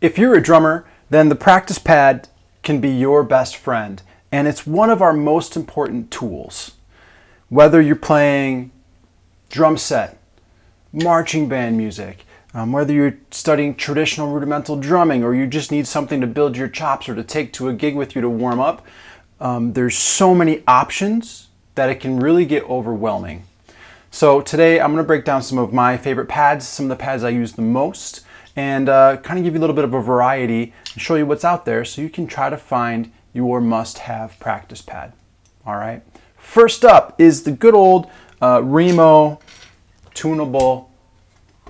If you're a drummer, then the practice pad can be your best friend, and it's one of our most important tools. Whether you're playing drum set, marching band music, whether you're studying traditional rudimental drumming, or you just need something to build your chops or to take to a gig with you to warm up, there's so many options that it can really get overwhelming. So today I'm going to break down some of my favorite pads, some of the pads I use the most, and kind of give you a little bit of a variety and show you what's out there so you can try to find your must-have practice pad. All right. First up is the good old Remo tunable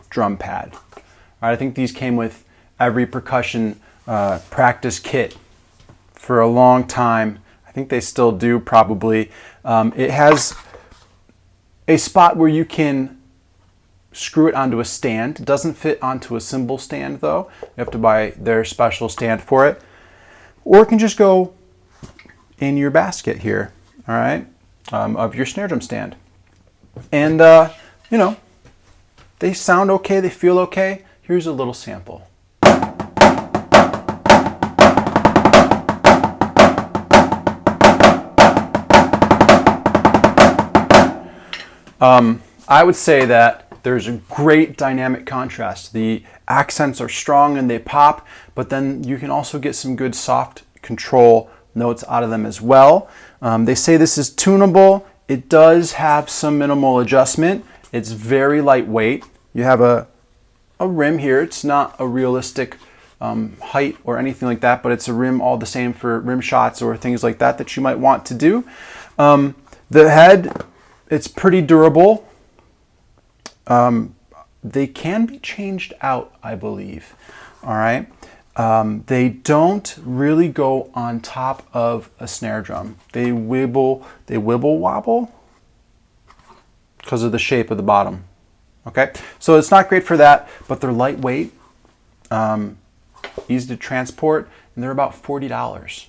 drum pad. All right, I think these came with every percussion practice kit for a long time. I think they still do probably. It has a spot where you can screw it onto a stand. It doesn't fit onto a cymbal stand though. You have to buy their special stand for it. Or it can just go in your basket here, all right, of your snare drum stand. And, you know, they sound okay, they feel okay. Here's a little sample. I would say that there's a great dynamic contrast. The accents are strong and they pop, but then you can also get some good soft control notes out of them as well. They say this is tunable. It does have some minimal adjustment. It's very lightweight. You have a rim here. It's not a realistic height or anything like that, but it's a rim all the same for rim shots or things like that that you might want to do. The head, it's pretty durable. They can be changed out, I believe. All right. They don't really go on top of a snare drum. They wibble wobble because of the shape of the bottom. Okay. So it's not great for that, but they're lightweight, easy to transport, and they're about $40.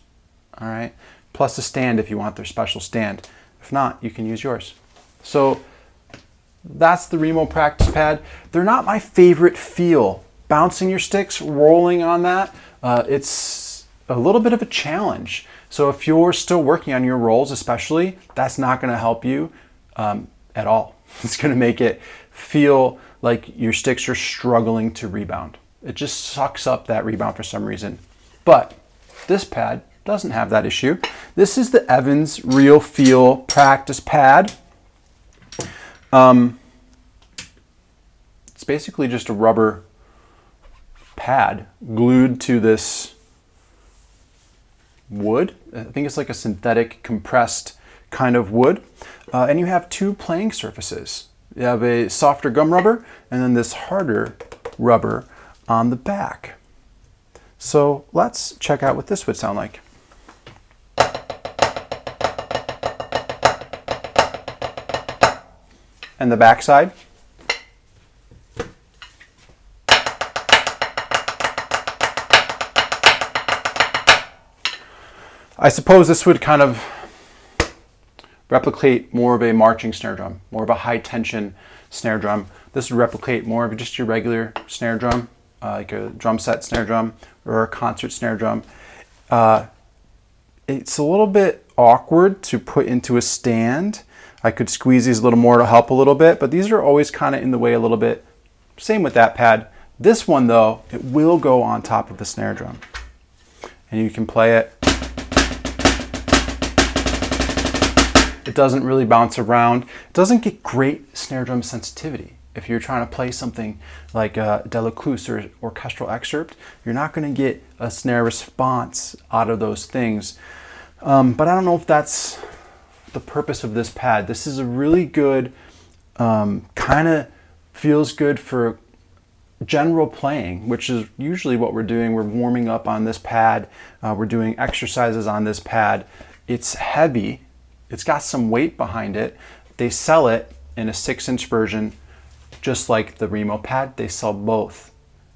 All right. Plus a stand if you want their special stand. If not, you can use yours. So that's the Remo practice pad. They're not my favorite feel. Bouncing your sticks, rolling on that, it's a little bit of a challenge. So if you're still working on your rolls especially, that's not going to help you at all. It's going to make it feel like your sticks are struggling to rebound. It just sucks up that rebound for some reason. But this pad doesn't have that issue. This is the Evans Real Feel practice pad. It's basically just a rubber pad glued to this wood. I think it's like a synthetic compressed kind of wood. And you have two playing surfaces. You have a softer gum rubber and then this harder rubber on the back. So let's check out what this would sound like. And the back side. I suppose this would kind of replicate more of a marching snare drum, more of a high tension snare drum. This would replicate more of just your regular snare drum, like a drum set snare drum or a concert snare drum. It's a little bit awkward to put into a stand. I could squeeze these a little more to help a little bit, but these are always kind of in the way a little bit. Same with that pad. This one though, it will go on top of the snare drum. And you can play it. It doesn't really bounce around. It doesn't get great snare drum sensitivity. If you're trying to play something like Delacluse or orchestral excerpt, you're not going to get a snare response out of those things. But I don't know if that's the purpose of this pad. This is a really good, kind of feels good for general playing, which is usually what we're doing. We're warming up on this pad. We're doing exercises on this pad. It's heavy. It's got some weight behind it. They sell it in a 6-inch version, just like the Remo pad. They sell both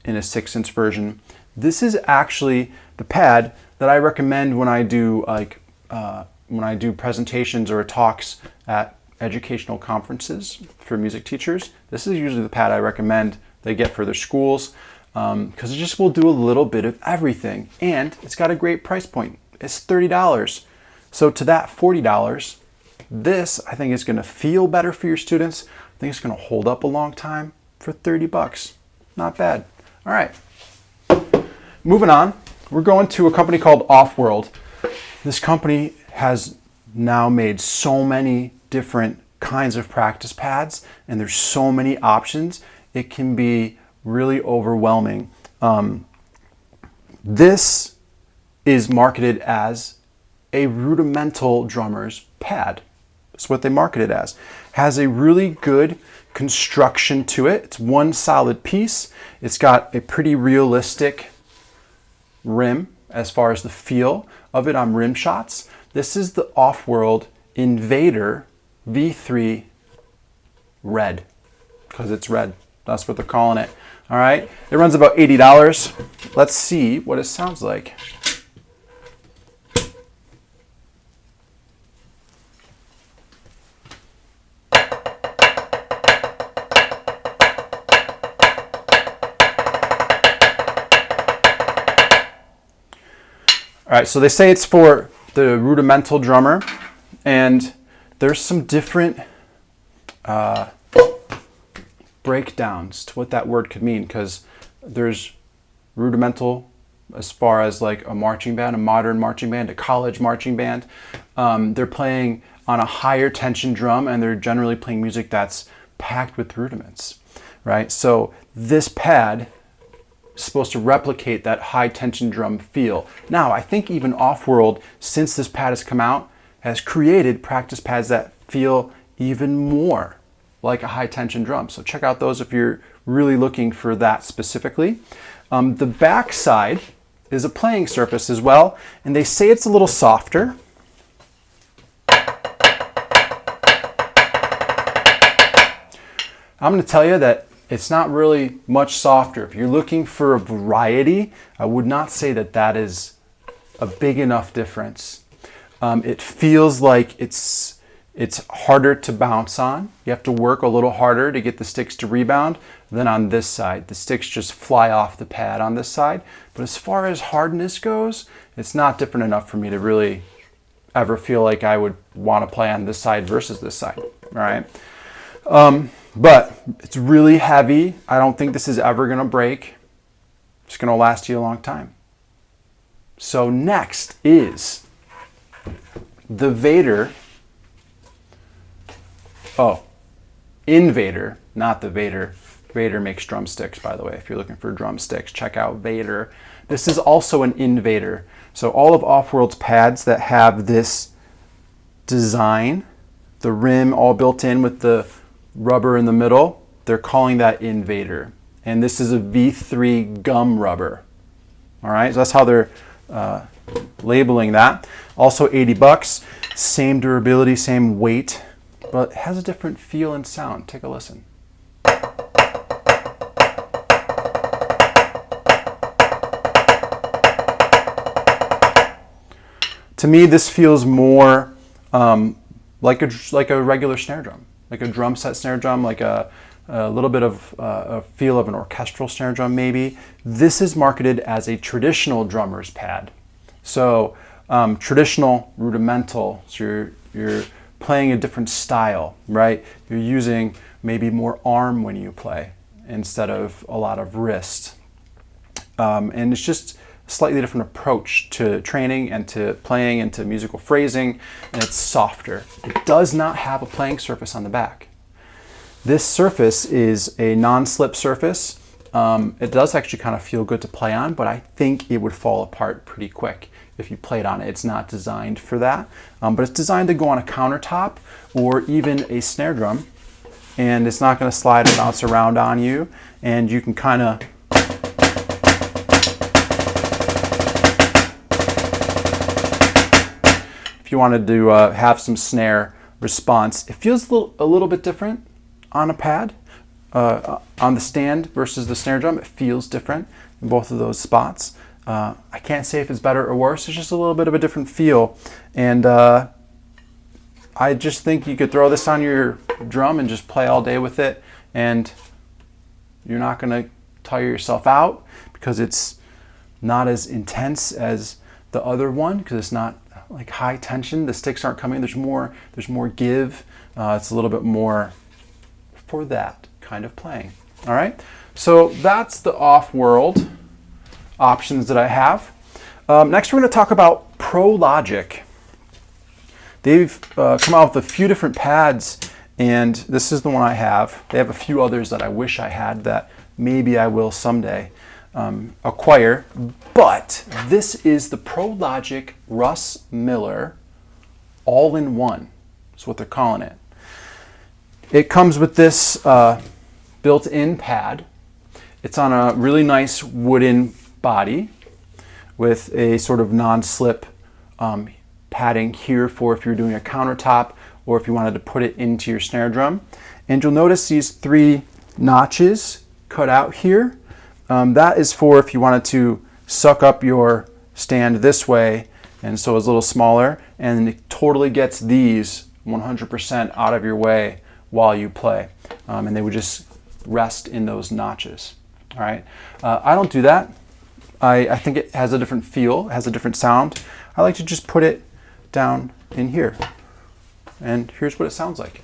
in a 6-inch version. This is actually the pad that I recommend when I do presentations or talks at educational conferences for music teachers. This is usually the pad I recommend they get for their schools. because it just will do a little bit of everything. And it's got a great price point. It's $30. So to that $40, this I think is going to feel better for your students. I think it's going to hold up a long time for 30 bucks. Not bad. All right. Moving on, we're going to a company called Off-World. This company has now made so many different kinds of practice pads, and there's so many options. It can be really overwhelming. This is marketed as a rudimental drummer's pad. That's what they market it as. Has a really good construction to it. It's one solid piece. It's got a pretty realistic rim as far as the feel of it on rim shots. This is the Off-World Invader V3 Red, because it's red. That's what they're calling it. All right, it runs about $80. Let's see what it sounds like. All right, so they say it's for the rudimental drummer, and there's some different breakdowns to what that word could mean, because there's rudimental as far as like a marching band, a modern marching band, a college marching band. They're playing on a higher tension drum, and they're generally playing music that's packed with rudiments, right? So this pad supposed to replicate that high tension drum feel. Now, I think even Off-World, since this pad has come out, has created practice pads that feel even more like a high tension drum. So check out those if you're really looking for that specifically. The back side is a playing surface as well, and they say it's a little softer. I'm going to tell you that it's not really much softer. If you're looking for a variety, I would not say that that is a big enough difference. It feels like it's harder to bounce on. You have to work a little harder to get the sticks to rebound than on this side. The sticks just fly off the pad on this side. But as far as hardness goes, it's not different enough for me to really ever feel like I would want to play on this side versus this side. All right. But it's really heavy. I don't think this is ever going to break. It's going to last you a long time. So next is the Vader. Oh, Invader, not the Vader. Vader makes drumsticks, by the way. If you're looking for drumsticks, check out Vader. This is also an Invader. So all of Off-World's pads that have this design, the rim all built in with the rubber in the middle, they're calling that Invader. And this is a V3 gum rubber. All right, so that's how they're labeling that. Also 80 bucks, same durability, same weight, but it has a different feel and sound. Take a listen. To me, this feels more like a regular snare drum, like a drum set snare drum, like a little bit of a feel of an orchestral snare drum maybe. This is marketed as a traditional drummer's pad. So traditional, rudimental, so you're playing a different style, right? You're using maybe more arm when you play instead of a lot of wrist. And it's just a slightly different approach to training and to playing and to musical phrasing, and it's softer. It does not have a playing surface on the back. This surface is a non-slip surface. It does actually kind of feel good to play on, but I think it would fall apart pretty quick if you played on it. It's not designed for that, but it's designed to go on a countertop or even a snare drum, and it's not going to slide and bounce around on you, and you can kind of if you wanted to have some snare response. It feels a little bit different on a pad, on the stand versus the snare drum. It feels different in both of those spots. I can't say if it's better or worse. It's just a little bit of a different feel. And I just think you could throw this on your drum and just play all day with it, and you're not going to tire yourself out because it's not as intense as the other one, because it's not like high tension. The sticks aren't coming. There's more give. It's a little bit more for that kind of playing. All right. So that's the off-world options that I have. Next, we're going to talk about Prologic. They've come out with a few different pads, and this is the one I have. They have a few others that I wish I had that maybe I will someday acquire. But this is the Prologic Russ Miller all-in-one. That's what they're calling it. It comes with this built-in pad. It's on a really nice wooden body with a sort of non-slip padding here for if you're doing a countertop or if you wanted to put it into your snare drum. And you'll notice these 3 notches cut out here. That is for if you wanted to suck up your stand this way, and so it's a little smaller, and it totally gets these 100% out of your way while you play. And they would just rest in those notches. All right. I don't do that. I think it has a different feel, has a different sound. I like to just put it down in here. And here's what it sounds like.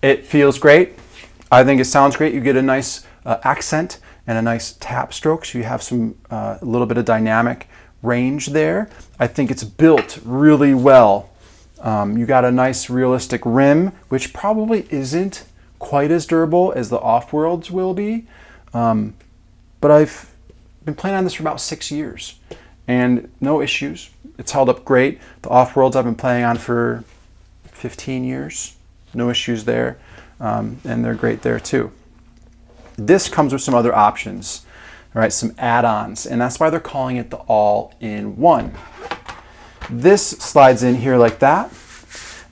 It feels great. I think it sounds great. You get a nice accent and a nice tap stroke, so you have some a little bit of dynamic range there. I think it's built really well. You got a nice realistic rim, which probably isn't quite as durable as the off-worlds will be. But I've been playing on this for about 6 years and no issues. It's held up great. The off-worlds I've been playing on for 15 years. No issues there. And they're great there too. This comes with some other options, all right, some add-ons, and that's why they're calling it the all-in-one. This slides in here like that.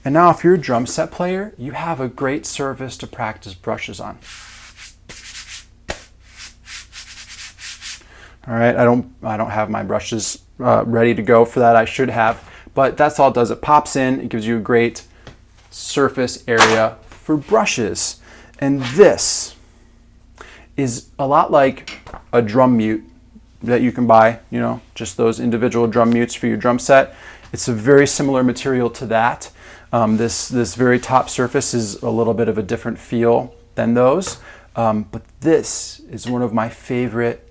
And now if you're a drum set player, you have a great surface to practice brushes on. All right, I don't have my brushes ready to go for that. I should have, but that's all it does. It pops in, it gives you a great surface area for brushes. And this is a lot like a drum mute that you can buy, you know, just those individual drum mutes for your drum set. It's a very similar material to that. This very top surface is a little bit of a different feel than those, but this is one of my favorite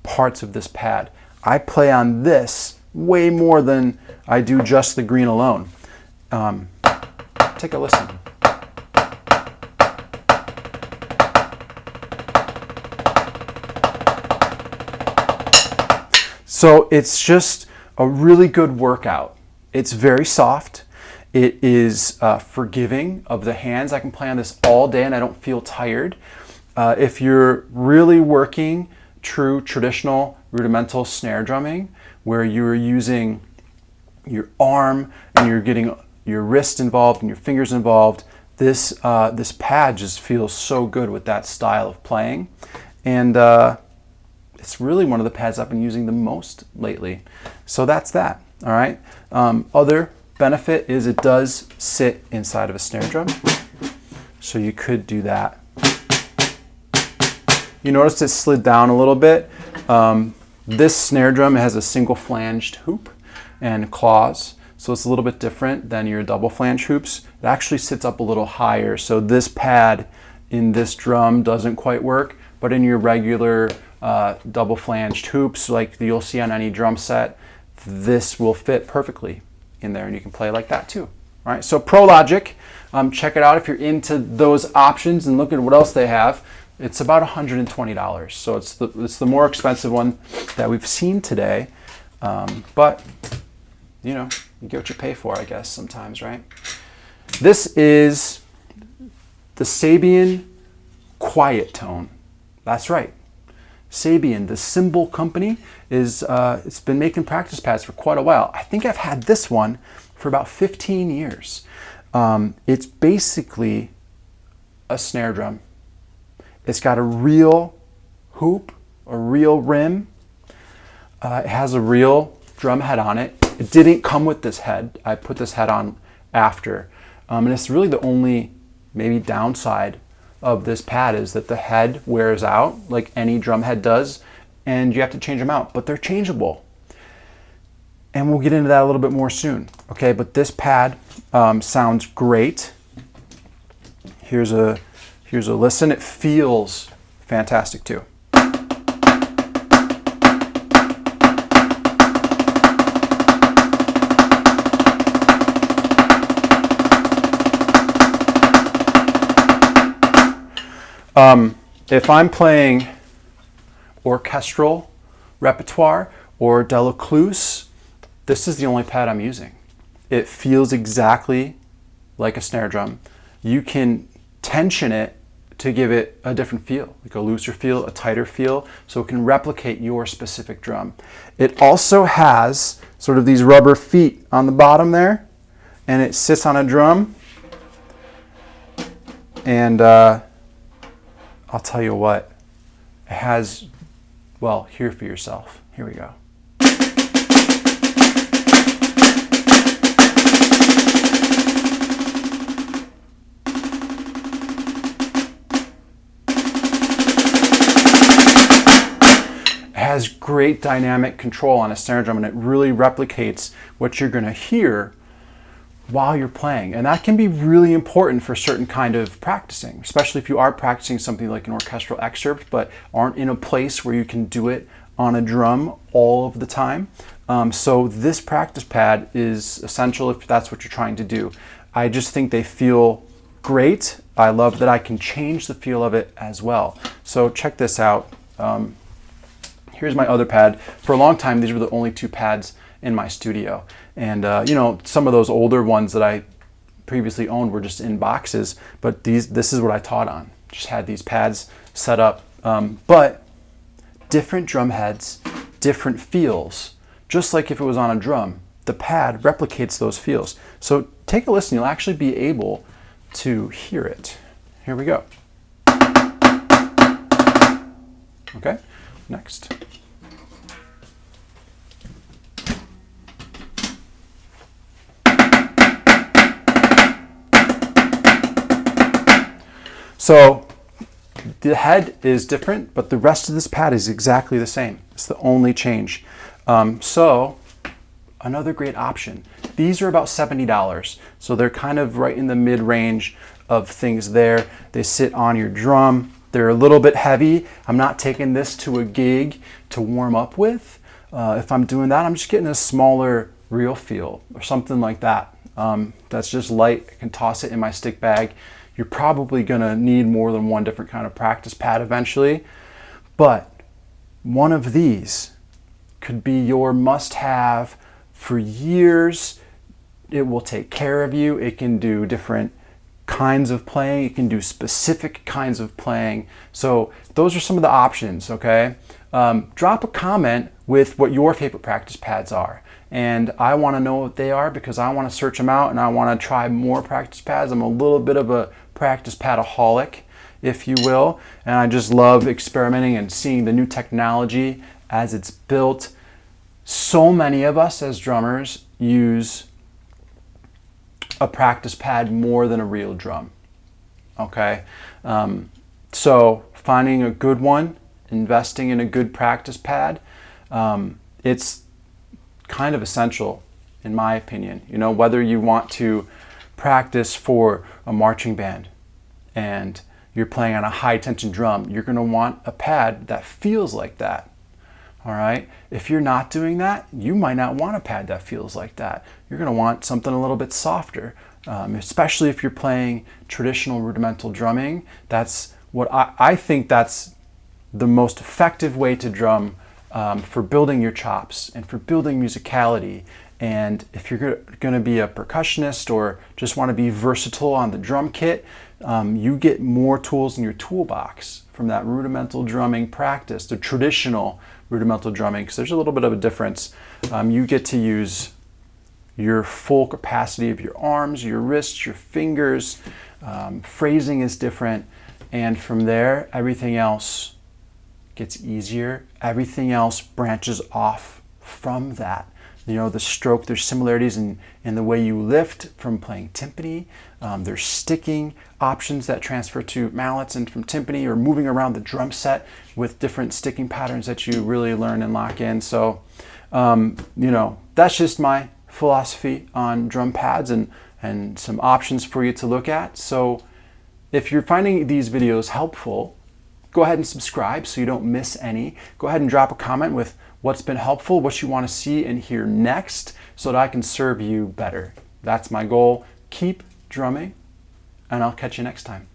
parts of this pad. I play on this way more than I do just the green alone. Take a listen. So it's just a really good workout. It's very soft. It is forgiving of the hands. I can play on this all day and I don't feel tired. If you're really working true traditional rudimental snare drumming, where you're using your arm and you're getting your wrist involved and your fingers involved, this pad just feels so good with that style of playing. And it's really one of the pads I've been using the most lately. So that's that, all right? Other benefit is it does sit inside of a snare drum. So you could do that. You notice it slid down a little bit. This snare drum has a single flanged hoop and claws. So it's a little bit different than your double flange hoops. It actually sits up a little higher. So this pad in this drum doesn't quite work, but in your regular double flanged hoops like you'll see on any drum set, this will fit perfectly in there and you can play like that too. All right, so Prologic, check it out if you're into those options and look at what else they have. It's about $120, so it's the more expensive one that we've seen today, but you know, you get what you pay for, I guess, sometimes, right? This is the Sabian Quiet Tone. That's right. Sabian, the cymbal company, it's been making practice pads for quite a while. I think I've had this one for about 15 years. It's basically a snare drum. It's got a real hoop, a real rim. It has a real drum head on it. It didn't come with this head. I put this head on after. And it's really the only maybe downside of this pad is that the head wears out like any drum head does, and you have to change them out, but they're changeable. And we'll get into that a little bit more soon. Okay, but this pad sounds great. Here's a listen. It feels fantastic too. If I'm playing orchestral repertoire or Delacluse, this is the only pad I'm using. It feels exactly like a snare drum. You can tension it to give it a different feel, like a looser feel, a tighter feel, so it can replicate your specific drum. It also has sort of these rubber feet on the bottom there, and it sits on a drum. And I'll tell you what, it has, well, hear for yourself. Here we go. It has great dynamic control on a snare drum, and it really replicates what you're going to hear while you're playing. And that can be really important for certain kind of practicing, especially if you are practicing something like an orchestral excerpt but aren't in a place where you can do it on a drum all of the time. So this practice pad is essential if that's what you're trying to do. I just think they feel great. I love that I can change the feel of it as well. So check this out. Here's my other pad. For a long time, these were the only two pads in my studio. And you know, some of those older ones that I previously owned were just in boxes, but this is what I taught on. Just had these pads set up. But different drum heads, different feels. Just like if it was on a drum, the pad replicates those feels. So take a listen, you'll actually be able to hear it. Here we go. Okay, next. So the head is different, but the rest of this pad is exactly the same. It's the only change. So another great option. These are about $70. So they're kind of right in the mid-range of things there. They sit on your drum. They're a little bit heavy. I'm not taking this to a gig to warm up with. If I'm doing that, I'm just getting a smaller reel feel or something like that. That's just light. I can toss it in my stick bag. You're probably gonna need more than one different kind of practice pad eventually, but one of these could be your must-have for years. It will take care of you. It can do different kinds of playing. It can do specific kinds of playing. So those are some of the options, okay? Drop a comment with what your favorite practice pads are. And I want to know what they are because I want to search them out and I want to try more practice pads. I'm a little bit of a practice padaholic, if you will, and I just love experimenting and seeing the new technology as it's built. So many of us as drummers use a practice pad more than a real drum, okay? So finding a good one, investing in a good practice pad, it's kind of essential in my opinion. You know, whether you want to practice for a marching band and you're playing on a high tension drum, you're going to want a pad that feels like that. All right. If you're not doing that, you might not want a pad that feels like that. You're going to want something a little bit softer, especially if you're playing traditional rudimental drumming. That's what I think that's the most effective way to drum for building your chops and for building musicality. And if you're going to be a percussionist or just want to be versatile on the drum kit, you get more tools in your toolbox from that rudimental drumming practice, the traditional rudimental drumming, because there's a little bit of a difference. You get to use your full capacity of your arms, your wrists, your fingers. Phrasing is different. And from there, everything else gets easier. Everything else branches off from that. the stroke. There's similarities in the way you lift from playing timpani. There's sticking options that transfer to mallets and from timpani, or moving around the drum set with different sticking patterns that you really learn and lock in. So, that's just my philosophy on drum pads and some options for you to look at. So if you're finding these videos helpful, go ahead and subscribe so you don't miss any. Go ahead and drop a comment with what's been helpful, what you want to see and hear next, so that I can serve you better. That's my goal. Keep drumming, and I'll catch you next time.